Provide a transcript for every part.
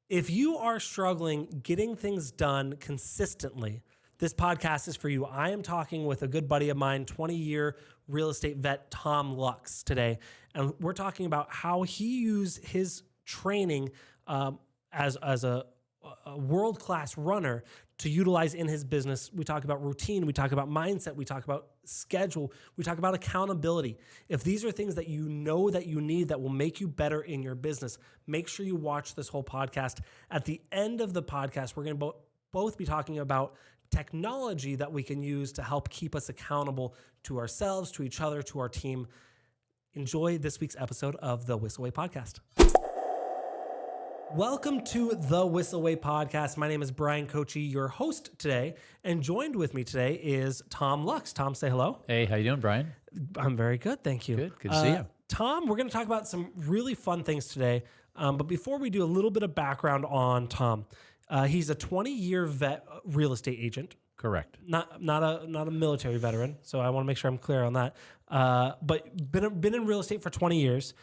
If you are struggling getting things done consistently, this podcast is for you. I am talking with a good buddy of mine, 20-year real estate vet, Tom Lux, today. And we're talking about how he used his training as a world-class runner to utilize in his business. We talk about routine, we talk about mindset, we talk about schedule, we talk about accountability. If these are things that you know that you need that will make you better in your business, make sure you watch this whole podcast. At the end of the podcast, we're going to both be talking about technology that we can use to help keep us accountable to ourselves, to each other, to our team. Enjoy this week's episode of the Whissel Beer Podcast. Welcome to the Whissel Beer Podcast. My name is Bryan Kochi, your host today, and joined with me today is Tom Lux. Tom, say hello. Hey, how you doing, Bryan? I'm very good, thank you. Good to see you. Tom, we're going to talk about some really fun things today, but before we do, a little bit of background on Tom. He's a 20-year vet real estate agent. Correct. Not a military veteran, so I want to make sure I'm clear on that. But been in real estate for 20 years.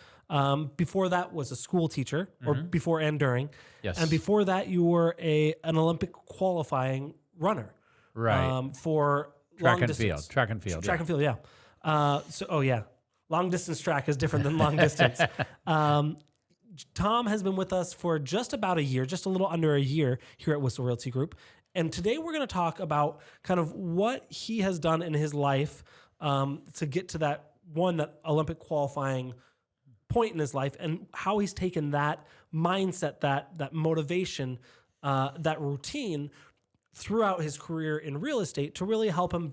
Before that was a school teacher, or before and during. Yes. And before that, you were an Olympic qualifying runner. Right. For Track long and distance. field. Track and field. Track and field, yeah. Long distance track is different than long distance. Tom has been with us for just about a year, just a little under a year here at Whissel Realty Group. And today we're going to talk about kind of what he has done in his life to get to that Olympic qualifying point in his life, and how he's taken that mindset, that motivation, that routine throughout his career in real estate to really help him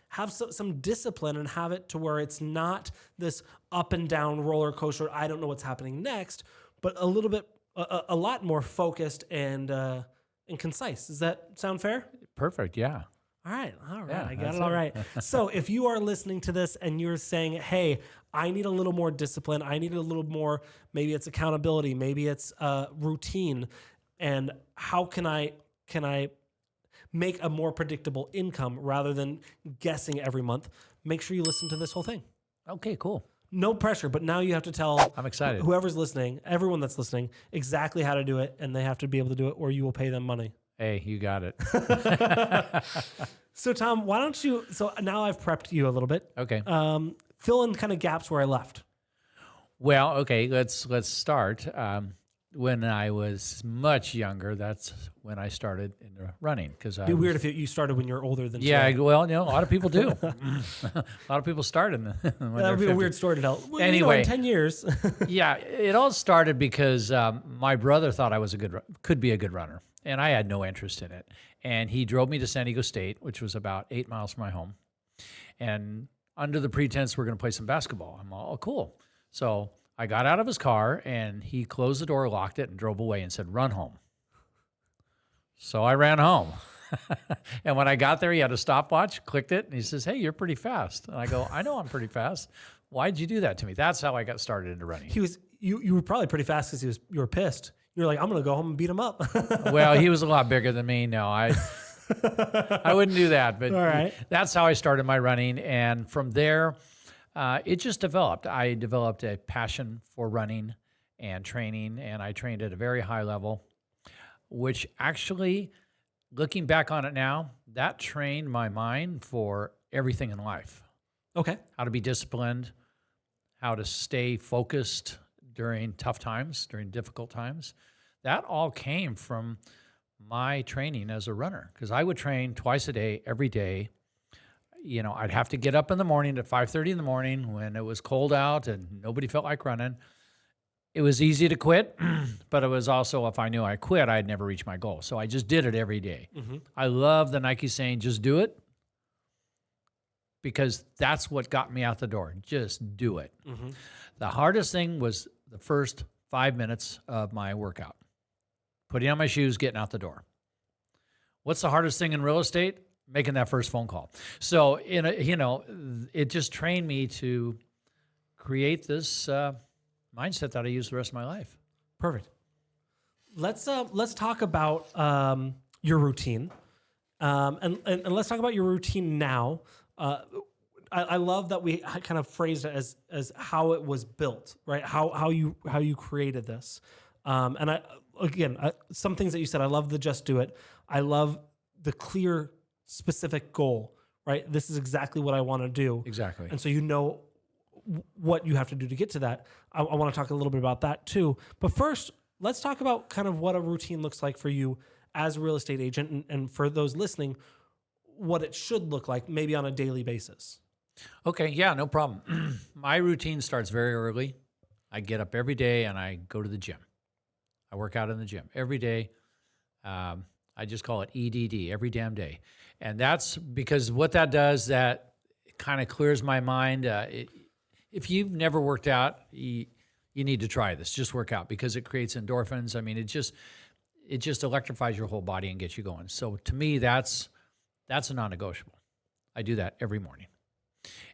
have some discipline and have it to where it's not this up and down roller coaster. I don't know what's happening next, but a lot more focused and concise. Does that sound fair? Perfect. Yeah. All right. Yeah, I got it all right. So if you are listening to this and you're saying, hey, I need a little more discipline, I need a little more, maybe it's accountability, maybe it's routine, and how can I make a more predictable income rather than guessing every month, make sure you listen to this whole thing. Okay, cool. No pressure, but now you have to tell I'm excited. Whoever's listening, everyone that's listening, exactly how to do it, and they have to be able to do it or you will pay them money. Hey, you got it. So Tom, why don't you, so now I've prepped you a little bit. Okay. Fill in kind of gaps where I left. Well, okay, let's start. When I was much younger, that's when I started in running. It'd be weird if you started when you're older than Yeah, today. well, a lot of people do. A lot of people start when that would be 50. a weird story to tell. Well, Anyway. in 10 years. Yeah, it all started because my brother thought I was could be a good runner, and I had no interest in it. And he drove me to San Diego State, which was about 8 miles from my home, and under the pretense we're going to play some basketball. I'm all, oh, cool. So I got out of his car, and he closed the door, locked it, and drove away and said, run home. So I ran home. And when I got there, he had a stopwatch, clicked it, and he says, hey, you're pretty fast. And I go, I know I'm pretty fast. Why'd you do that to me? That's how I got started into running. You were probably pretty fast because you were pissed. You were like, I'm going to go home and beat him up. Well, he was a lot bigger than me. No, I wouldn't do that. But All right. That's how I started my running. And from there, it just developed. I developed a passion for running and training, and I trained at a very high level, which actually, looking back on it now, that trained my mind for everything in life. Okay. How to be disciplined, how to stay focused during tough times, during difficult times. That all came from my training as a runner, because I would train twice a day, every day. I'd have to get up in the morning at 5:30 in the morning when it was cold out and nobody felt like running. It was easy to quit, but it was also, if I knew I quit, I'd never reach my goal. So I just did it every day. Mm-hmm. I love the Nike saying, just do it, because that's what got me out the door. Just do it. Mm-hmm. The hardest thing was the first 5 minutes of my workout. Putting on my shoes, getting out the door. What's the hardest thing in real estate? Making that first phone call. So, it just trained me to create this mindset that I use the rest of my life. Perfect. Let's talk about your routine, and let's talk about your routine now. I love that we kind of phrased it as how it was built, right? How you created this. And some things that you said, I love the just do it. I love the clear, specific goal, right? This is exactly what I want to do. Exactly. And so you know what you have to do to get to that. I want to talk a little bit about that too. But first, let's talk about kind of what a routine looks like for you as a real estate agent. And for those listening, what it should look like maybe on a daily basis. Okay, yeah, no problem. My routine starts very early. I get up every day and I go to the gym. I work out in the gym every day. I just call it EDD, every damn day. And that's because what that does, that kind of clears my mind. If you've never worked out, you need to try this. Just work out because it creates endorphins. I mean, it just electrifies your whole body and gets you going. So to me, that's a non-negotiable. I do that every morning.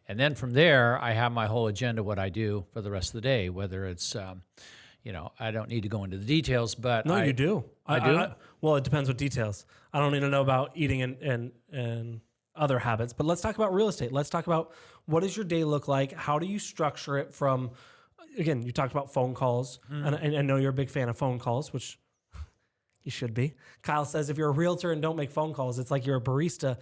And then from there, I have my whole agenda, what I do for the rest of the day, whether it's, I don't need to go into the details, but No, you do. I do? Well, it depends what details. I don't need to know about eating and other habits, but let's talk about real estate. Let's talk about what does your day look like? How do you structure it from, again, you talked about phone calls, and I know you're a big fan of phone calls, which you should be. Kyle says if you're a realtor and don't make phone calls, it's like you're a barista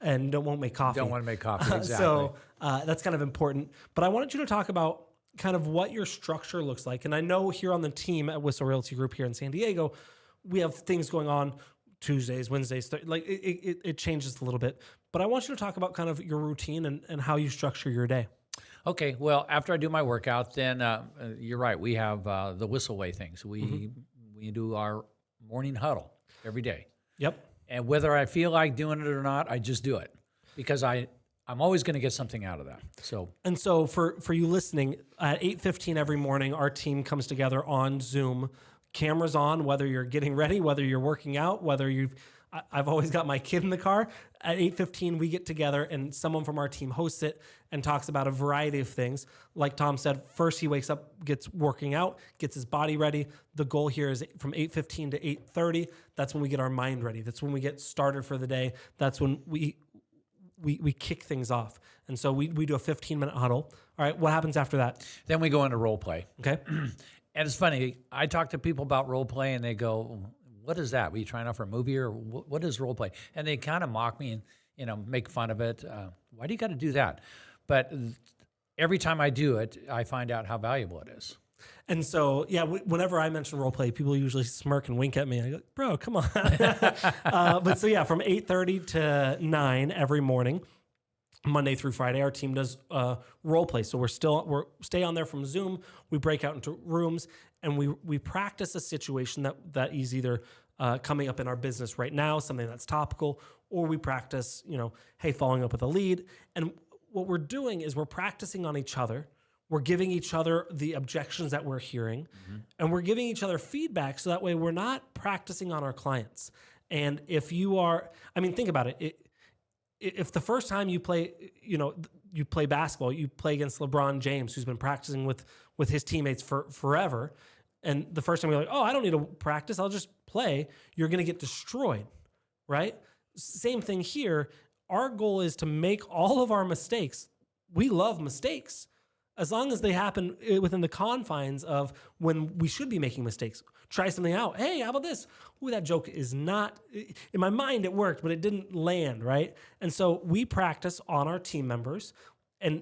and won't make coffee. Don't want to make coffee, exactly. So that's kind of important. But I wanted you to talk about kind of what your structure looks like. And I know here on the team at Whissel Realty Group here in San Diego, we have things going on Tuesdays, Wednesdays, it changes a little bit. But I want you to talk about kind of your routine and how you structure your day. Okay, well, after I do my workout, then you're right. We have the Whissel Way things. We do our morning huddle every day. Yep. And whether I feel like doing it or not, I just do it because I'm always going to get something out of that. So for you listening, at 8:15 every morning, our team comes together on Zoom, cameras on, whether you're getting ready, whether you're working out, I've always got my kid in the car. At 8:15, we get together and someone from our team hosts it and talks about a variety of things. Like Tom said, first he wakes up, gets working out, gets his body ready. The goal here is from 8:15 to 8:30. That's when we get our mind ready. That's when we get started for the day. That's when we kick things off. And so we do a 15-minute huddle. All right, what happens after that? Then we go into role play. Okay. And it's funny, I talk to people about role play and they go, what is that? Were you trying out for a movie or what is role play? And they kind of mock me and, make fun of it. Why do you got to do that? But every time I do it, I find out how valuable it is. And so, yeah, whenever I mention role play, people usually smirk and wink at me. I go, bro, come on. But so, yeah, from 8:30 to 9 every morning, Monday through Friday, our team does role play. So we're stay on there from Zoom. We break out into rooms and we practice a situation that is either coming up in our business right now, something that's topical, or we practice, hey, following up with a lead. And what we're doing is we're practicing on each other. We're giving each other the objections that we're hearing, and we're giving each other feedback so that way we're not practicing on our clients. And if you are, think about it. If the first time you play, you play basketball, you play against LeBron James, who's been practicing with his teammates for forever, and the first time you're like, oh, I don't need to practice, I'll just play, you're going to get destroyed, right? Same thing here. Our goal is to make all of our mistakes. We love mistakes, as long as they happen within the confines of when we should be making mistakes. Try something out. Hey, how about this? Ooh, that joke is not, in my mind it worked, but it didn't land, right? And so we practice on our team members and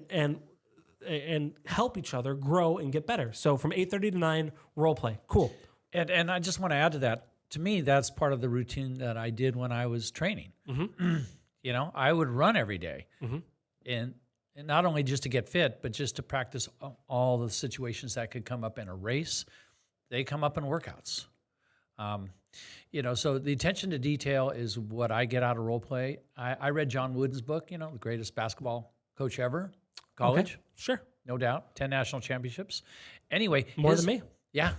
help each other grow and get better. So from 8:30 to 9, role play. Cool. And I just want to add to that. To me, that's part of the routine that I did when I was training. I would run every day. And not only just to get fit, but just to practice all the situations that could come up in a race. They come up in workouts. So the attention to detail is what I get out of role play. I read John Wooden's book, the greatest basketball coach ever, college. Okay. Sure. No doubt. 10 national championships. Anyway. More than me. Yeah.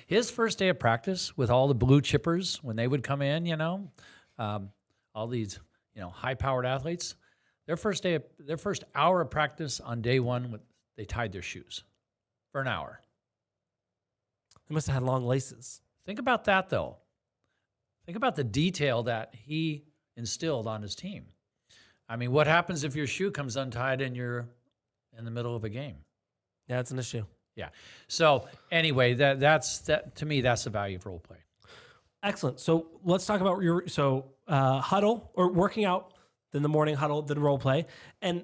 His first day of practice with all the blue chippers, when they would come in, all these, high-powered athletes, their first hour of practice on day one, they tied their shoes for an hour. They must have had long laces. Think about that, though. Think about the detail that he instilled on his team. What happens if your shoe comes untied and you're in the middle of a game? Yeah, it's an issue. Yeah. So anyway, that's to me, that's the value of role play. Excellent. So let's talk about huddle or working out, then the morning huddle, then role play. And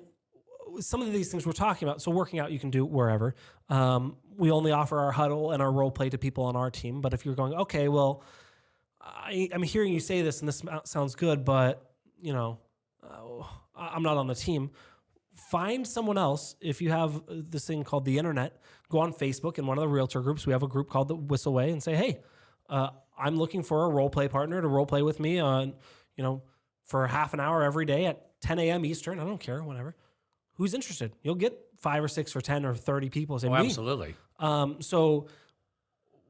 some of these things we're talking about. So working out, you can do wherever. We only offer our huddle and our role play to people on our team. But if you're going, okay, well, I'm hearing you say this and this sounds good, but I'm not on the team. Find someone else. If you have this thing called the internet, go on Facebook in one of the realtor groups. We have a group called the Whissel Way, and say, hey, I'm looking for a role play partner to role play with me on, for half an hour every day at 10 a.m. Eastern. I don't care, whatever. Who's interested? You'll get 5 or 6 or 10 or 30 people saying, absolutely. So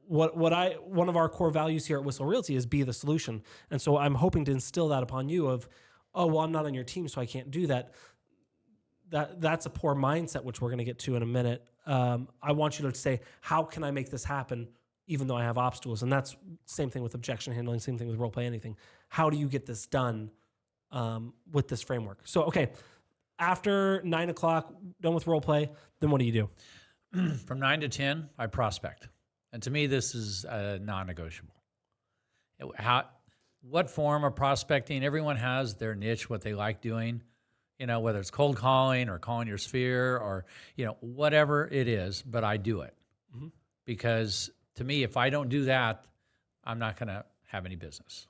one of our core values here at Whissel Realty is be the solution. And so I'm hoping to instill that upon you of, oh, well, I'm not on your team, so I can't do that. That's a poor mindset, which we're going to get to in a minute. I want you to say, how can I make this happen even though I have obstacles? And that's same thing with objection handling, same thing with role play, anything. How do you get this done with this framework? So, okay, after 9 o'clock, done with role play, then what do you do? From 9 to 10, I prospect. And to me, this is non-negotiable. What form of prospecting? Everyone has their niche, what they like doing. Whether it's cold calling or calling your sphere or, whatever it is, but I do it. Mm-hmm. Because to me, if I don't do that, I'm not going to have any business.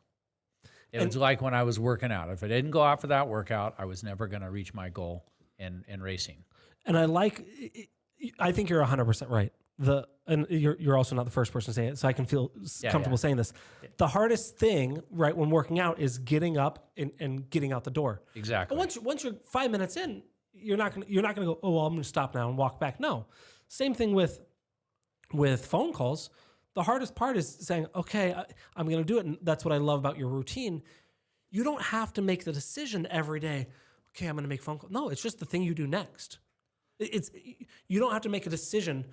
It's like when I was working out. If I didn't go out for that workout, I was never going to reach my goal in racing. And I think you're 100% right. And you're also not the first person to say it, so I can feel comfortable saying this. The hardest thing, right, when working out is getting up and getting out the door. Exactly. And once you're 5 minutes in, you're not gonna go, oh well, I'm gonna stop now and walk back. No. Same thing with phone calls. The hardest part is saying, okay, I'm gonna do it, and that's what I love about your routine. You don't have to make the decision every day. Okay, I'm gonna make phone calls. No, it's just the thing you do next. You don't have to make a decision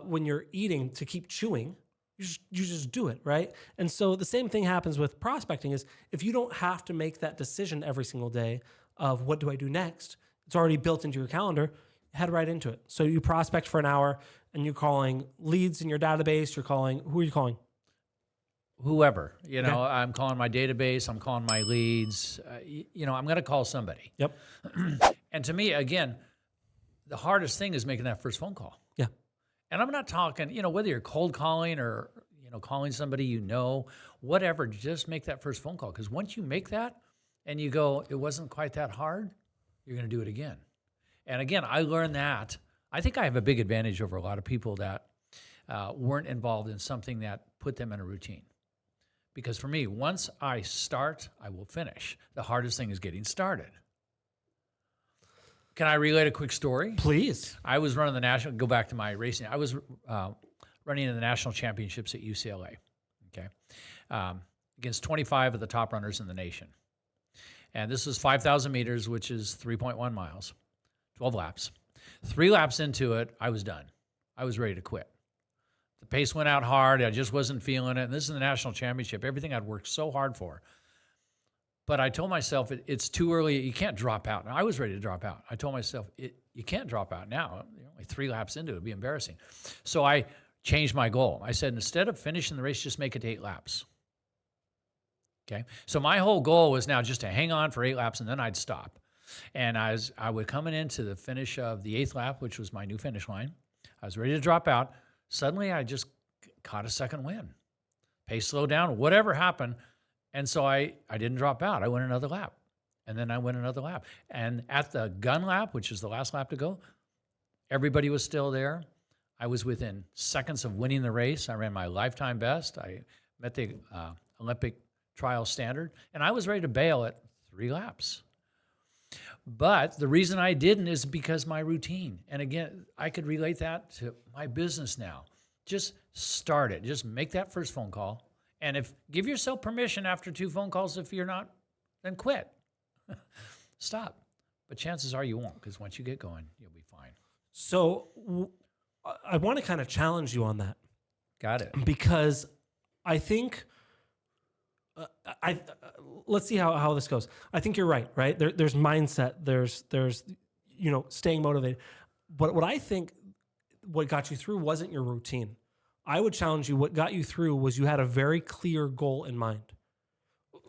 when you're eating to keep chewing. You just do it, right? And so the same thing happens with prospecting is if you don't have to make that decision every single day of what do I do next, it's already built into your calendar, head right into it. So you prospect for an hour and you're calling leads in your database, who are you calling? Whoever, I'm calling my database, I'm calling my leads, I'm going to call somebody. Yep. And to me, again, the hardest thing is making that first phone call. Yeah. And I'm not talking, whether you're cold calling or, calling somebody, whatever, just make that first phone call. Because once you make that and you go, it wasn't quite that hard, you're going to do it again. And again, I learned that. I think I have a big advantage over a lot of people that weren't involved in something that put them in a routine. Because for me, once I start, I will finish. The hardest thing is getting started. Can I relate a quick story? Please. I was running go back to my racing. I was running in the national championships at UCLA, okay, against 25 of the top runners in the nation. And this was 5,000 meters, which is 3.1 miles, 12 laps. 3 laps into it, I was done. I was ready to quit. The pace went out hard. I just wasn't feeling it. And this is the national championship, everything I'd worked so hard for. But I told myself it's too early. You can't drop out. And I was ready to drop out. I told myself you can't drop out now. You're only 3 laps into it. It'd be embarrassing. So I changed my goal. I said, instead of finishing the race, just make it 8 laps. Okay. So my whole goal was now just to hang on for 8 laps and then I'd stop. And as I was coming into the finish of the 8th lap, which was my new finish line, I was ready to drop out. Suddenly I just caught a second wind. Pace slowed down, whatever happened. And so I didn't drop out. I went another lap. And then I went another lap. And at the gun lap, which is the last lap to go, everybody was still there. I was within seconds of winning the race. I ran my lifetime best. I met the Olympic trial standard. And I was ready to bail at 3 laps. But the reason I didn't is because my routine. And again, I could relate that to my business now. Just start it. Just make that first phone call. And give yourself permission after 2 phone calls. If you're not, then quit. Stop. But chances are you won't, because once you get going, you'll be fine. So I want to kind of challenge you on that. Got it. Because I think, let's see how this goes. I think you're right? There's mindset. There's staying motivated. But what I think what got you through wasn't your routine. I would challenge you. What got you through was you had a very clear goal in mind.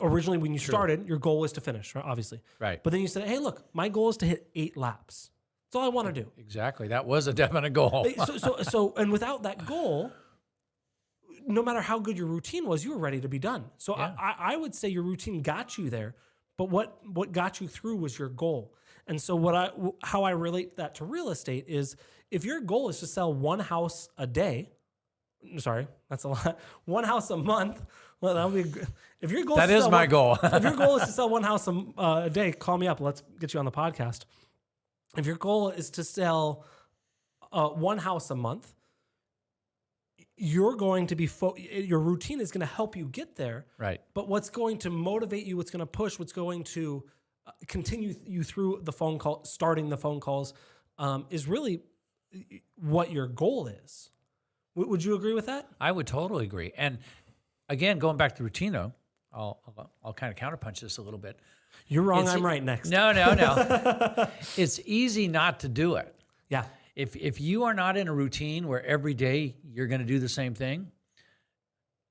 Originally, when you started, your goal was to finish, right? Obviously. Right. But then you said, hey, look, my goal is to hit 8 laps. That's all I want to do. Exactly. That was a definite goal. And without that goal, no matter how good your routine was, you were ready to be done. So Yeah. I would say your routine got you there, but what got you through was your goal. And so how I relate that to real estate is if your goal is to sell one house a day, sorry, that's a lot, one house a month. Well, that would be if your goal. That is my goal. If your goal is to sell one house a day, call me up. Let's get you on the podcast. If your goal is to sell one house a month, you're going to be your routine is going to help you get there. Right. But what's going to motivate you, what's going to push, what's going to continue you through the phone call, starting the phone calls, is really what your goal is. Would you agree with that? I would totally agree. And again, going back to routine, though, I'll kind of counterpunch this a little bit. You're wrong. I'm right next. No. It's easy not to do it. Yeah. If you are not in a routine where every day you're going to do the same thing,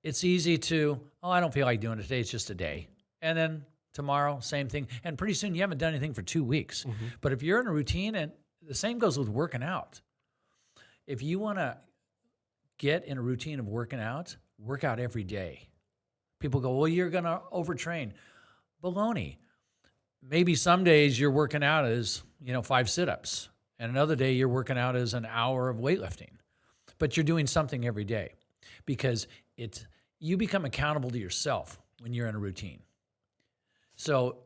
it's easy to, I don't feel like doing it today. It's just a day. And then tomorrow, same thing. And pretty soon you haven't done anything for 2 weeks. Mm-hmm. But if you're in a routine, and the same goes with working out. If you want to get in a routine of working out, work out every day. People go, well, you're going to overtrain. Baloney. Maybe some days you're working out as, 5 sit-ups. And another day you're working out as an hour of weightlifting. But you're doing something every day because you become accountable to yourself when you're in a routine. So,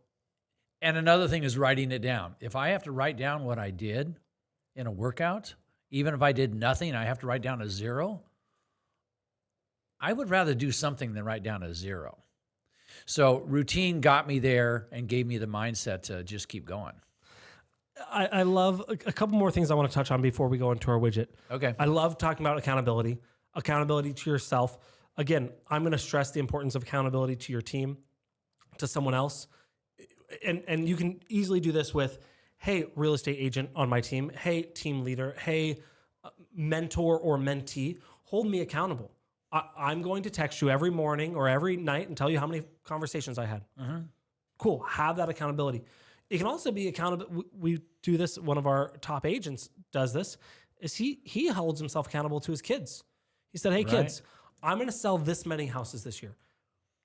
and another thing is writing it down. If I have to write down what I did in a workout, even if I did nothing, I have to write down a 0. I would rather do something than write down a 0. So routine got me there and gave me the mindset to just keep going. I love a couple more things I want to touch on before we go into our widget. Okay. I love talking about accountability to yourself. Again, I'm going to stress the importance of accountability to your team, to someone else. And you can easily do this with, hey, real estate agent on my team. Hey, team leader. Hey, mentor or mentee, hold me accountable. I'm going to text you every morning or every night and tell you how many conversations I had. Mm-hmm. Cool. Have that accountability. It can also be accountable. We do this. One of our top agents does this. Is he holds himself accountable to his kids. He said, "Hey, kids, I'm going to sell this many houses this year.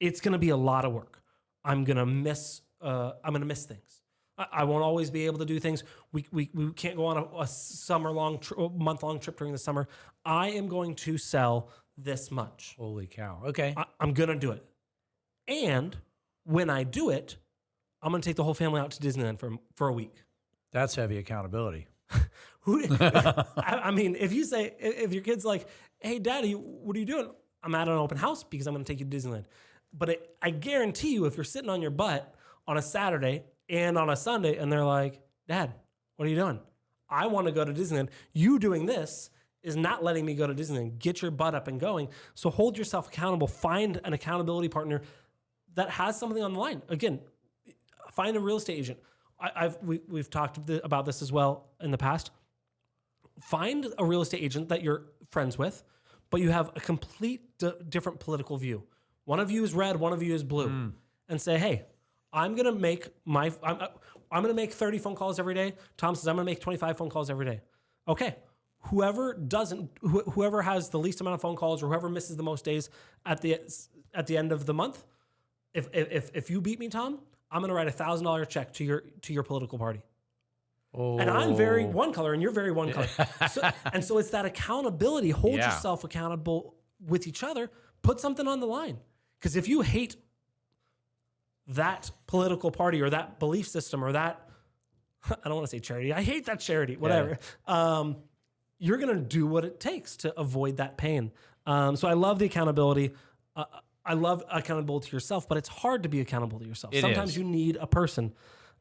It's going to be a lot of work. I'm going to miss things. I won't always be able to do things. We can't go on a month-long trip during the summer. I am going to sell this much. Holy cow. Okay. I'm going to do it. And when I do it, I'm going to take the whole family out to Disneyland for a week." That's heavy accountability. I mean, if your kid's like, "Hey, Daddy, what are you doing?" "I'm at an open house because I'm going to take you to Disneyland." But I guarantee you, if you're sitting on your butt on a Saturday and on a Sunday and they're like, "Dad, what are you doing?" "I want to go to Disneyland." You doing this is not letting me go to Disneyland. Get your butt up and going. So hold yourself accountable. Find an accountability partner that has something on the line. Again, find a real estate agent. We've talked about this as well in the past. Find a real estate agent that you're friends with, but you have a complete different political view. One of you is red, one of you is blue, and say, "Hey, I'm gonna make 30 phone calls every day." Tom says, "I'm gonna make 25 phone calls every day." Okay. Whoever has the least amount of phone calls or whoever misses the most days at the end of the month, if you beat me, Tom, I'm going to write $1,000 check to your political party. Oh. And I'm very one color and you're very one color. So it's that accountability. Hold yourself accountable with each other. Put something on the line. Because if you hate that political party or that belief system or that, I don't want to say charity. I hate that charity, whatever. Yeah. You're going to do what it takes to avoid that pain. So I love the accountability. I love accountable to yourself, but it's hard to be accountable to yourself. Sometimes you need a person.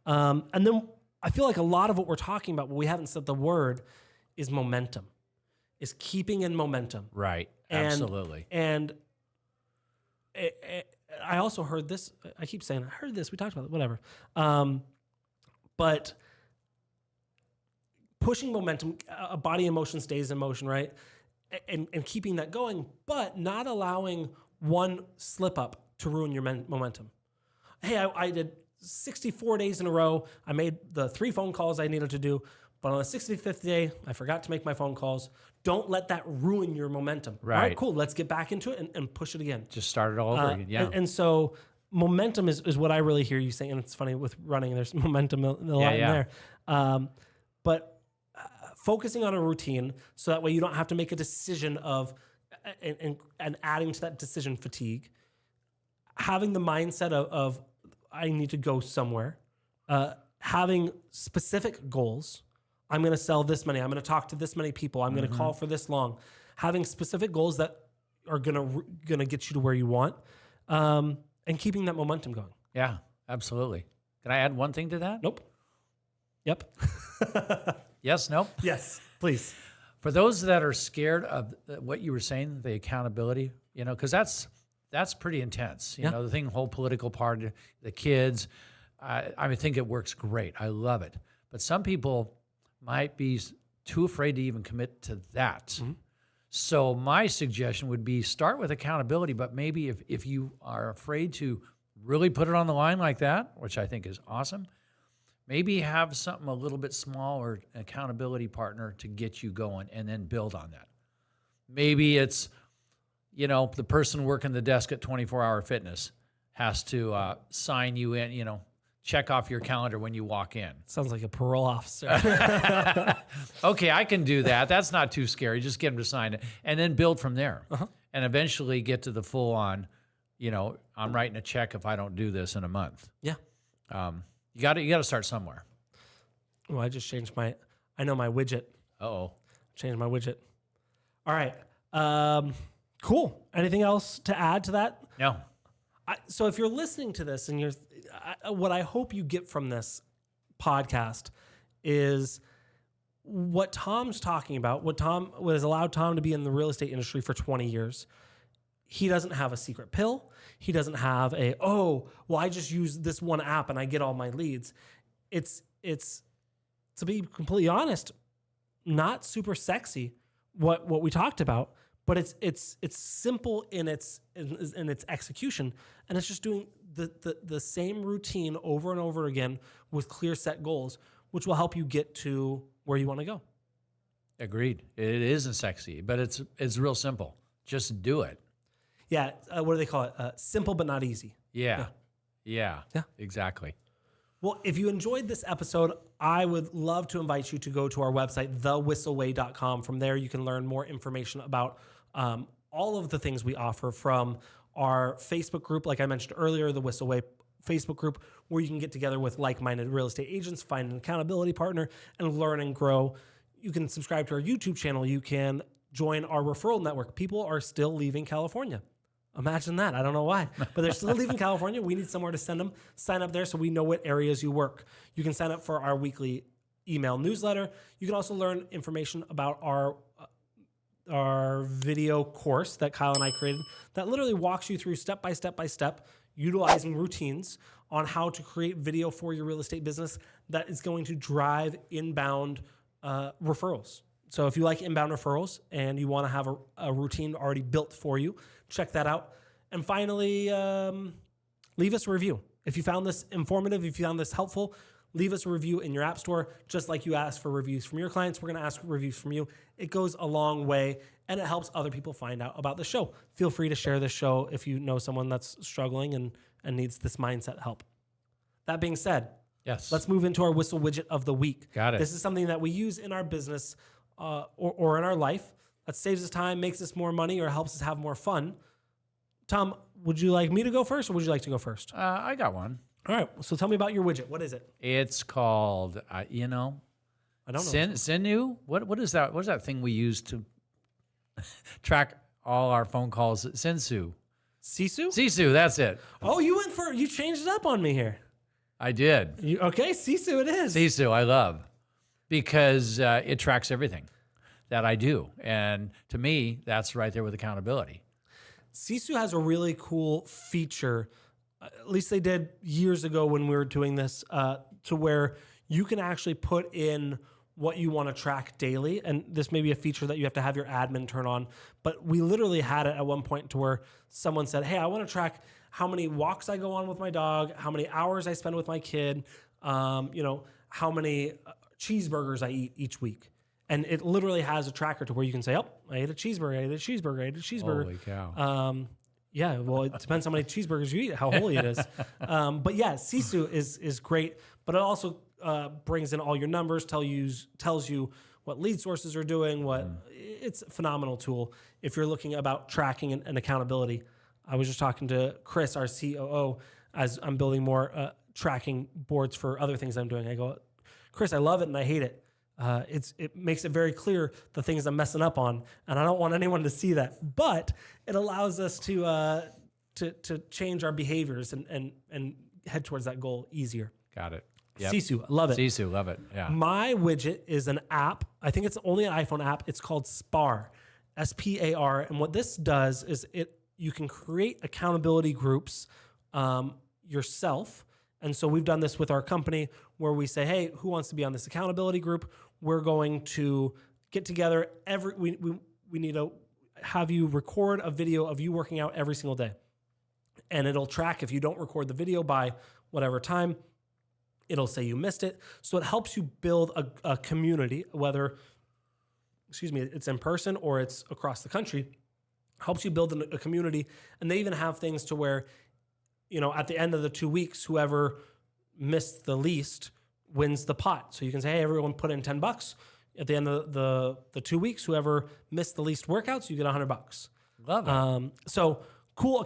And then I feel like a lot of what we're talking about, but we haven't said the word, is momentum, is keeping in momentum. Right. Absolutely. And I also heard this. I keep saying, I heard this. We talked about it, whatever. But pushing momentum, a body in motion stays in motion, right? And keeping that going, but not allowing one slip up to ruin your momentum. Hey, I did 64 days in a row. I made the 3 phone calls I needed to do, but on the 65th day, I forgot to make my phone calls. Don't let that ruin your momentum. Right. All right, cool. Let's get back into it and push it again. Just start it all over again. Yeah. And so momentum is what I really hear you saying. And it's funny with running, there's momentum a lot in there. But focusing on a routine so that way you don't have to make a decision of and adding to that decision fatigue. Having the mindset of I need to go somewhere. Having specific goals. I'm going to sell this many. I'm going to talk to this many people. I'm going to call for this long. Having specific goals that are going to get you to where you want, and keeping that momentum going. Yeah, absolutely. Can I add one thing to that? Nope. Yep. Yes, nope. Yes, please. For those that are scared of what you were saying, the accountability, because that's pretty intense. You know, the whole political part, the kids, I think it works great. I love it. But some people might be too afraid to even commit to that. Mm-hmm. So my suggestion would be start with accountability, but maybe if you are afraid to really put it on the line like that, which I think is awesome, maybe have something a little bit smaller, accountability partner to get you going and then build on that. Maybe it's, the person working the desk at 24-Hour Fitness has to sign you in, check off your calendar when you walk in. Sounds like a parole officer. Okay, I can do that. That's not too scary. Just get them to sign it and then build from there. And eventually get to the full on, I'm writing a check if I don't do this in a month. Yeah. You got to start somewhere. Well, I just changed my widget. Uh-oh. Changed my widget. All right. Cool. Anything else to add to that? No. So if you're listening to this and what I hope you get from this podcast is what Tom's talking about, what has allowed Tom to be in the real estate industry for 20 years. He doesn't have a secret pill. He doesn't have I just use this one app and I get all my leads. It's to be completely honest, not super sexy what we talked about, but it's simple in its execution, and it's just doing the same routine over and over again with clear set goals, which will help you get to where you want to go. Agreed. It isn't sexy, but it's real simple. Just do it. Yeah. What do they call it? Simple but not easy. Yeah. Exactly. Well, if you enjoyed this episode, I would love to invite you to go to our website, thewhisselway.com. From there, you can learn more information about all of the things we offer, from our Facebook group, like I mentioned earlier, the Whissel Way Facebook group, where you can get together with like-minded real estate agents, find an accountability partner, and learn and grow. You can subscribe to our YouTube channel. You can join our referral network. People are still leaving California. Imagine that. I don't know why, but they're still leaving California. We need somewhere to send them. Sign up there so we know what areas you work. You can sign up for our weekly email newsletter. You can also learn information about our video course that Kyle and I created that literally walks you through step by step, utilizing routines on how to create video for your real estate business that is going to drive inbound referrals. So if you like inbound referrals and you want to have a routine already built for you, check that out. And finally, leave us a review. If you found this informative, if you found this helpful, leave us a review in your app store. Just like you ask for reviews from your clients, we're going to ask for reviews from you. It goes a long way, and it helps other people find out about the show. Feel free to share this show if you know someone that's struggling and needs this mindset help. That being said, yes, let's move into our Whissel widget of the week. Got it. This is something that we use in our business or in our life that saves us time, makes us more money, or helps us have more fun. Tom, would you like me to go first, or would you like to go first? I got one. All right. So tell me about your widget. What is it? It's called, I don't know. Sinu? What is that? What is that thing we use to track all our phone calls? Sisu. Sisu, that's it. Oh, you changed it up on me here. I did. Okay, Sisu it is. Sisu, I love, because it tracks everything that I do. And to me, that's right there with accountability. Sisu has a really cool feature, at least they did years ago when we were doing this, to where you can actually put in what you want to track daily. And this may be a feature that you have to have your admin turn on. But we literally had it at one point to where someone said, hey, I want to track how many walks I go on with my dog, how many hours I spend with my kid, how many cheeseburgers I eat each week. And it literally has a tracker to where you can say, oh, I ate a cheeseburger, I ate a cheeseburger, I ate a cheeseburger. Holy cow. Yeah, well, it depends how many cheeseburgers you eat, how holy it is. But yeah, Sisu is great, but it also brings in all your numbers, tells you what lead sources are doing. It's a phenomenal tool if you're looking about tracking and accountability. I was just talking to Chris, our COO, as I'm building more tracking boards for other things I'm doing. I go, Chris, I love it and I hate it. It makes it very clear the things I'm messing up on, and I don't want anyone to see that. But it allows us to change our behaviors and head towards that goal easier. Got it. Yep. Sisu, love it. Sisu, love it. Yeah. My widget is an app. I think it's only an iPhone app. It's called Spar, SPAR. And what this does is you can create accountability groups yourself. And so we've done this with our company where we say, hey, who wants to be on this accountability group? We're going to get together we need to have you record a video of you working out every single day. And it'll track if you don't record the video by whatever time, it'll say you missed it. So it helps you build a community, whether, it's in person or it's across the country, helps you build a community. And they even have things to where, at the end of the 2 weeks, whoever missed the least wins the pot. So you can say, hey, everyone put in $10. At the end of the 2 weeks, whoever missed the least workouts, you get $100. Love it. So cool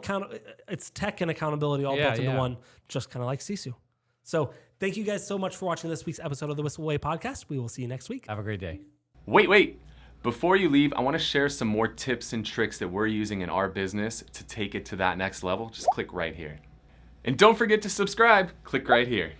it's tech and accountability all built into one, just kind of like Sisu. So thank you guys so much for watching this week's episode of the Whissel Way podcast. We will see you next week. Have a great day. Wait. Before you leave, I want to share some more tips and tricks that we're using in our business to take it to that next level. Just click right here. And don't forget to subscribe. Click right here.